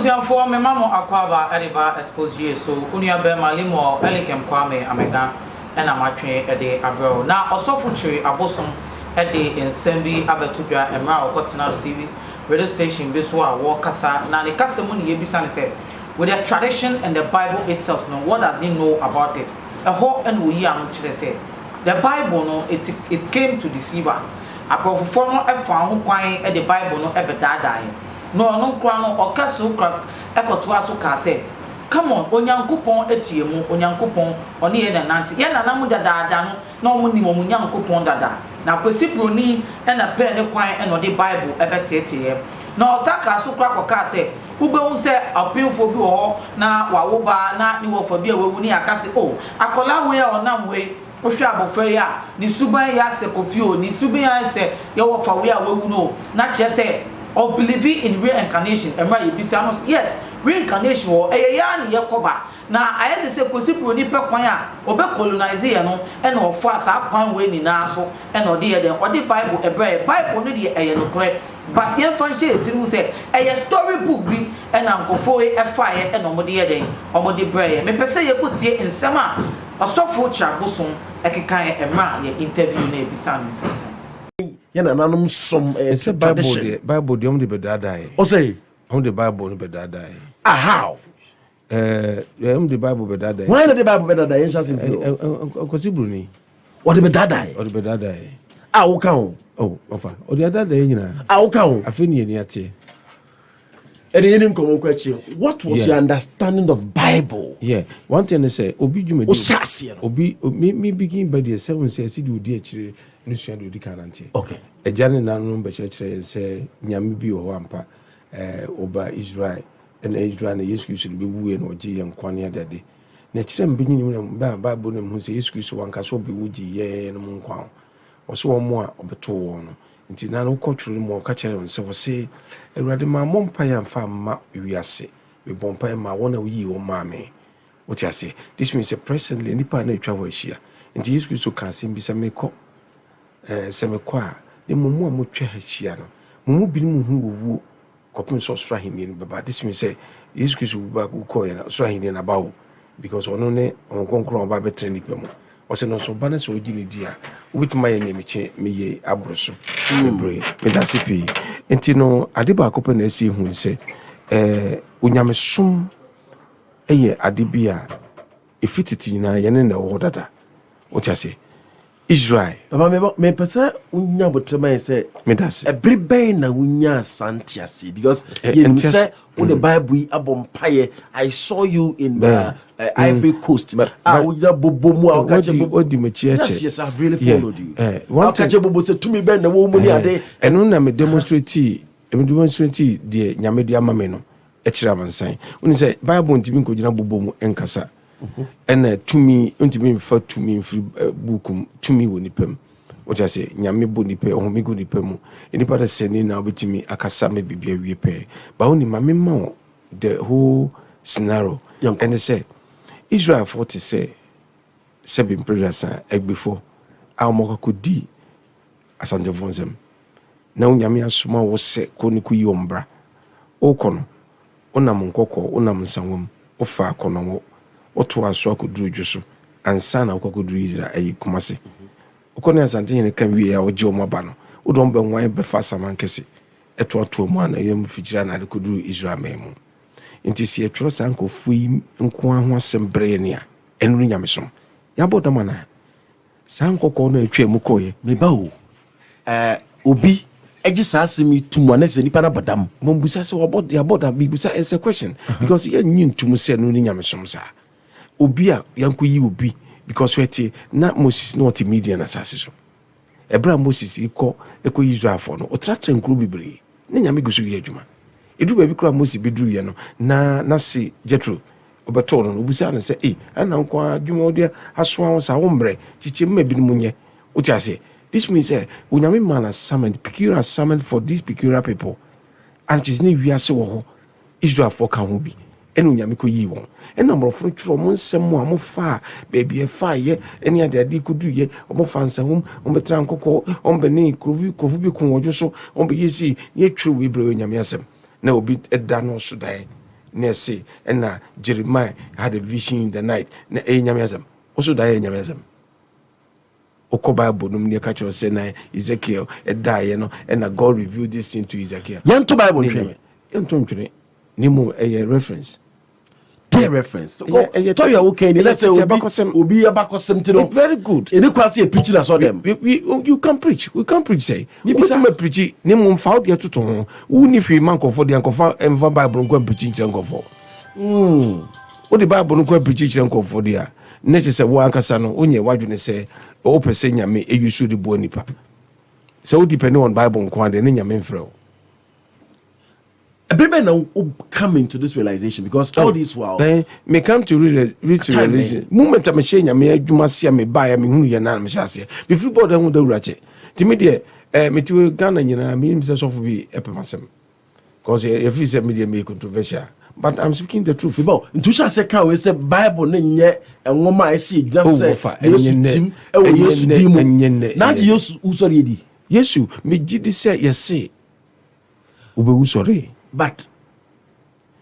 for me mama akwaba ediba Xposed so unia be malimo elikem kwame amega ena matwe ede abro na Osofo Kyiri Abosom ede ensembi abetubia emra okotena TV radio station bi so a wo kasa na ne kasa mu ne yebisa ne say with the tradition and the Bible itself no what does he know about it a ho and we am kire say the Bible no it came to deceive us abrofo no efa ho kwan e the Bible no ebedadae no kra no okaso kra ekoto aso ka say come on onyankopon etiemu onyankopon one ye na nante ye na namu dadaada no na omo ni mo nyankopon dada na kwesi broni e na pe ne kwan e no the Bible ebetete na osaka so kra koka say ubehu say apinfo bi wo na wawoba na ni wo fa bi awu ni akase oh akola we onam we ohwe abofra ya ni suban ya se kofio ni suban ya se ye wo fa we awu no na che say or believing in reincarnation emma yebisa no yes reincarnation or eya ni yekoba na aye de se kosi broni pe kwan a obe colonize ye no e na ofo asa kwan we ni na so e na ode ye de ode Bible Bible no de eye no kore but ye fan she etiru se eye story book bi e na nkofo e fa ye e na omode ye den omode braye me pese ye kotie nsem a Osofo Kyiri Abosom ekekan emma ye interview na ebisa no sense yana nanum som Bible de omde bedadae o say omde Bible no bedadae how omde Bible bedadae why the Bible bedadae in chance kosi bruni o de bedadae wo kan oh ofa o de bedadae nyina wo kan afeni ni ate what was your understanding of Bible? Yeah, one thing is say obi dwumadi obi me begin by the seven say see the odi akire no sua de odi kanante okay ejane nanu be kire say nyame bi wo ampa oba Israel and Israel na Yesu Kristo be wuye no oji ye nkwane adade na kire mbenyi ni ba Bible no mu say Yesu Kristo wanka so be wuji ye no nkwan wo so wo mo a obeto wo no nti na no kotru mo ka kire nse wo say Ewurade ma mompa ya mfa ma wiase me bompa ma wona wi wo ma me what you say this means presently nipa na etwa wo ahia nti Yesu Kristo ka se bi se me ko se me ko a ne mumu a motwa ahia no mumu bi mu hu wo kopin so sra hini no baba this means say Yesu Kristo ba ko ya sra hini na bawo because ono ne on konkron ba betre nipa mu o se no so ba na so ogini dia obitima ye ne meche meye abroso mebre me da sipi enti no ade ba ko pe na esi hu se onyamesom eye ade bia efititi na ye ne na wo dada o tia se Israel baba me pesa unya botrema se me da se everybody na unya santiase because you say on the Bible abompaye I saw you in Ivory Coast unya bobomu akache odi mechiache yes I've really followed you akache bobo se tumi ben na wo mu ni ade eno na me demonstrate de nyame de amame no ekira mansan uni say Bible ntimi nkogina bobomu enkasa ena tumi ntimi mfa tumi mfiri bukum tumi woni pam what I say nyame bo ni pe ohumi go ni pam enipa da seni na obetimi akasa me bibia wie pe ba oni mame ma the whole scenario and say Israel for to say seven previous before our mokakodi asante vonzem na nyame asoma wo se ko ni ku yombra okono onam nkokọ onam nsanwom ofa akono oto aso akoduru dwuso ansa na akoduru Israel ayi kumase okono asante yin kan wie ya oje omaba no odom be nwan be fa samankese eto mu ana yem figira na akoduru Israel memu nti si etworo san ko fui nko aho asembre ne a enu nyamesom ya bodama na san kokọ na etwa mu koye me ba o obi eji sasemi tumu na se nipa na badam mombusa se wabod ya boda bibusa is a question because ya nyin tumu se no ni nyamesom sa obi a yanko yi obi because wete na Moses not media na sase so ebra Moses eko Israel for no otratra nkuru bibre ne nyame gusu ye adwuma edu ba bi kura Moses beduru ye no na se Jetro obeto no obusa na se ana nko adwuma odi aso awon sa wombre chiche mma bi mu nye uti ase this means unyame man assignment peculiar assignment for these peculiar people and his name we ase wo ho Israel for kan ho bi enu nyame ko yi won ena mrofo twro mo nsem mo amofa baby e fa ye eni ade kudu ye omo fa nsahum ombetra nkoko ombeni kovu bi kun wojo so ombe yesi ye tru we bre nyame asem na obi eda no so dai na say na Jeremiah had a vision in the night na nyame asem also da nyame asem oko Bible no me catch you say na Ezekiel die no and God revealed this thing to Ezekiel yanto Bible nhwe yanto ntwe ni mu reference reference so tell you okay let's say obi abakosem ti no very good any kwase preaching as them you can preach we can preach say we be preach ni mu mfa o de toto ho wo ni fi man kofo de ankofa enva Bible nko preach nche nkofo o de Bible nko preach nche nkofo de a na che se wo ankasa no onye wadwene se o pese nyame eyusu de bo nipa so depend on Bible nko ade ne nyame mfrɛ Everybody now come into this realization because all this while me come to realize moment am share nyame adwuma sia me ba ya me hunu ye na me hyase before board hu da wurache timi de me ti Ghana nyina me nim se sofo bi epemasem because if you say media me controversial but I'm speaking the truth about into say can we say Bible na nye enwoma esi exam say Yesu tim e wo Yesu dimu na je Yesu usori edi Yesu me gidi say yesi ube usori but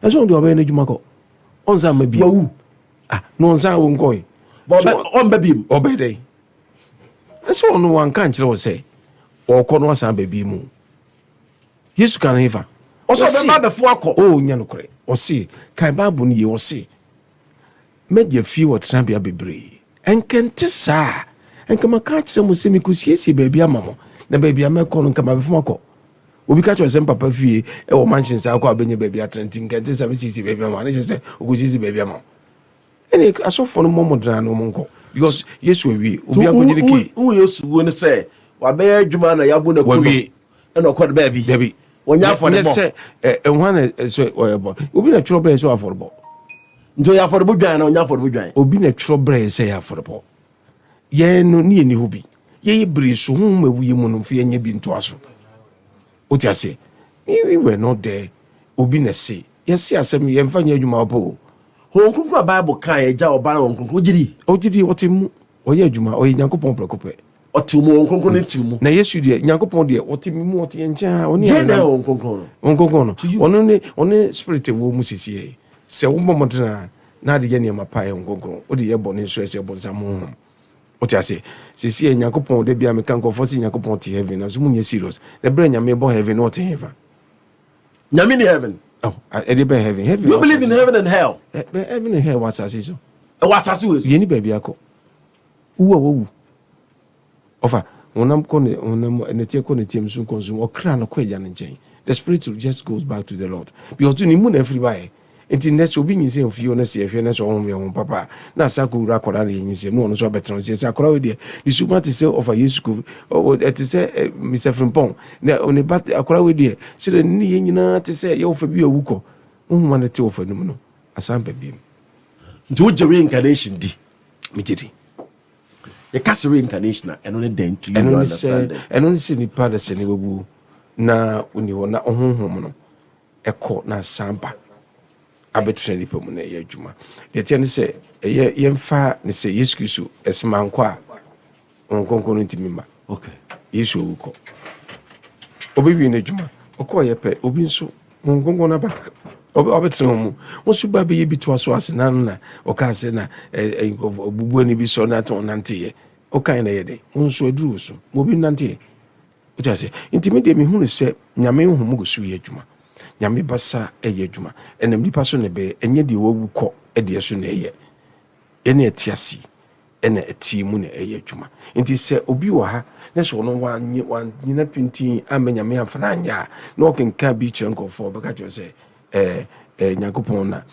eso ndo abe na djuma ko onza mabi no onza wo nkoi but on baby obede eso no wan kan kire wo say okọ no asan baby mu Yesu kan eva oso be ba befo akọ nya no kore o se kan Bible ni ye o se media fi wo trambia bebre enkente sa enkama ka kire mo se mi kusiesie baby amamo na baby amekọ no nkama befo akọ obi ka cho sem papa fie e wo mansion sa akọ abenye baby atrentin nkente sa sisi baby amamo na se ogusisi baby amamo ene asofo no momodra no monko because Yesu wi obi akonye ki wo Yesu wo ne say wa be adwuma na yabo na kuno e na okọ baby baby wonya for the say enwan so oyebo obi na tro bre so affordable njo ya affordable dwan na wonya affordable dwan obi na tro bre say affordable ye no ni eni hobi ye bre so hu mawu mu no fie nya bi nto aso o ti ase we were not there obi na say yes asem ye mfa nya adwuma opo honkunkura Bible kan ye ja oba honkunkura ogidi otimu oye adwuma oye Nyankopon prekope otimu honkunkura ne timu na Yesu de Nyankopon de otimu oti ncha oni ya na honkunkura oni spirit wo mu sisi se wo momotena na de ye ne mapae honkunkura odi ye bone so ese bonsamu oti ase sisi Nyankopon de bia me kan ko fosi Nyankopon ti heaven na so munye serious the brain nyame bo heaven not heaven nyame ni heaven heaven you believe in heaven and hell heaven and hell what's asase so what's asase we ye ni baby akọ wo ofa onam ko ne onam enetie ko ne tiem so consume okra no ko eja ne nchen the spirit just goes back to the Lord because ni mu na everybody enti next obi nyi se ofio na se efie na so ho me ho papa na sa ko ura kwara na nyi se no no so betron se sa kwara we de the super to say of a yesu ko to say Mr. Frimpong na oni bat akwara we de se ni ye nyina to say ye ofa bi awuko hu ma na te ofa num no asan ba bi njo je reincarnation di mi jedi ye cast reincarnation and only then to you understand and only say ni pa da se ni webu na oni ho na ohonhom no ekọ na samba abetre nipa mu na ye adwuma de tie ne se ye mfa ne se Yesu Kristo esmanko a onkonko ntimi ma okay Yesu wuko obi wi na adwuma okọ ye pe obi nso onkonko na ba obetre mu wosu ba be ye bi to aso asena na oka ase na obubu ani bi so na to nante ye oka na ye de nso aduru so obi nante ye o ja se ntimi de mi hunu se nyame hu mu gusu ye adwuma nyame basa eye adwuma enam nipa so ne be enye de wowu kọ ede so na eye ene etiasi ene eti mu na eye adwuma nti se obi wa ha na so no wan nyina pintin amanyame afana anya na okenka bi kire nkofo be ka jo se Nyankopon na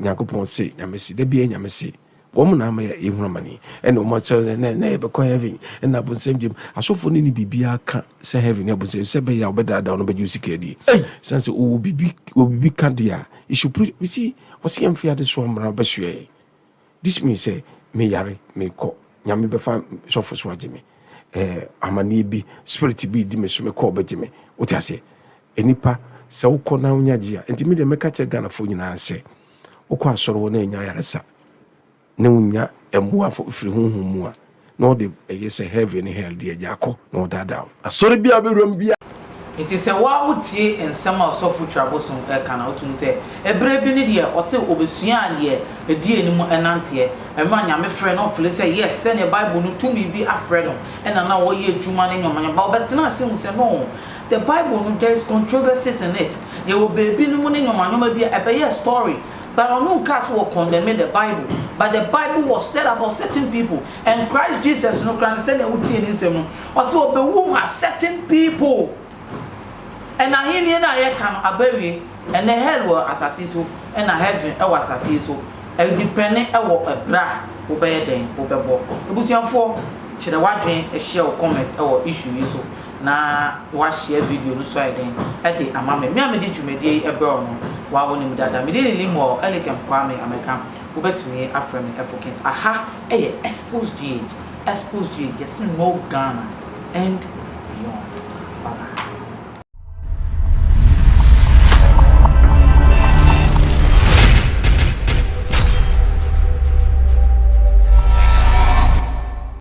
Nyankopon se nyame si de bia nyame si wo mu na ama ye ehunu mani ene o ma cho na e be ko heaven ene abonsem jem asofo ni bibia ka se heaven e abonsem se be ya obeda da no be jusi kedi sense o bibi kan dia you should we see what's him fear this one mra be hwe this means say me yare me ko nyame be fa sofo so ageme amani bi spirit bi di me so me ko be geme o ti ase enipa se ukọ na unyajia enti me de meka che Ghana fo nyina se ukọ asoro wo na enya yaresa na unya emboa firi honhom a na o de eye se heaven hell de agya akọ na o dada asori bia be rom bia It is a wild tea and some Osofo Abosom Ekana to say a brave binia or say Obesian dear, a dear anymore and auntie, a man I'm a friend of say yes, send a Bible to me be a friend and I know what year 2 money in your money about but not say no. The Bible there is controversies in it. There will be money in your money maybe a story. But on no cast will condemn the Bible. But the Bible was said about certain people. And Christ Jesus no can send a routine in some. Also, the womb are certain people. And I hear I can abury and the hell were assassins and I heaven our assassins. And depending a bra, obey them, obey. It was your for should I watch a share comment or issue so. Na watch share video no so then at the amame me am dey twumede e bro no wa woni mu dada me dey limo elikem kwame ameka wo betumi aframe efokent aha Xposed yes no Ghana and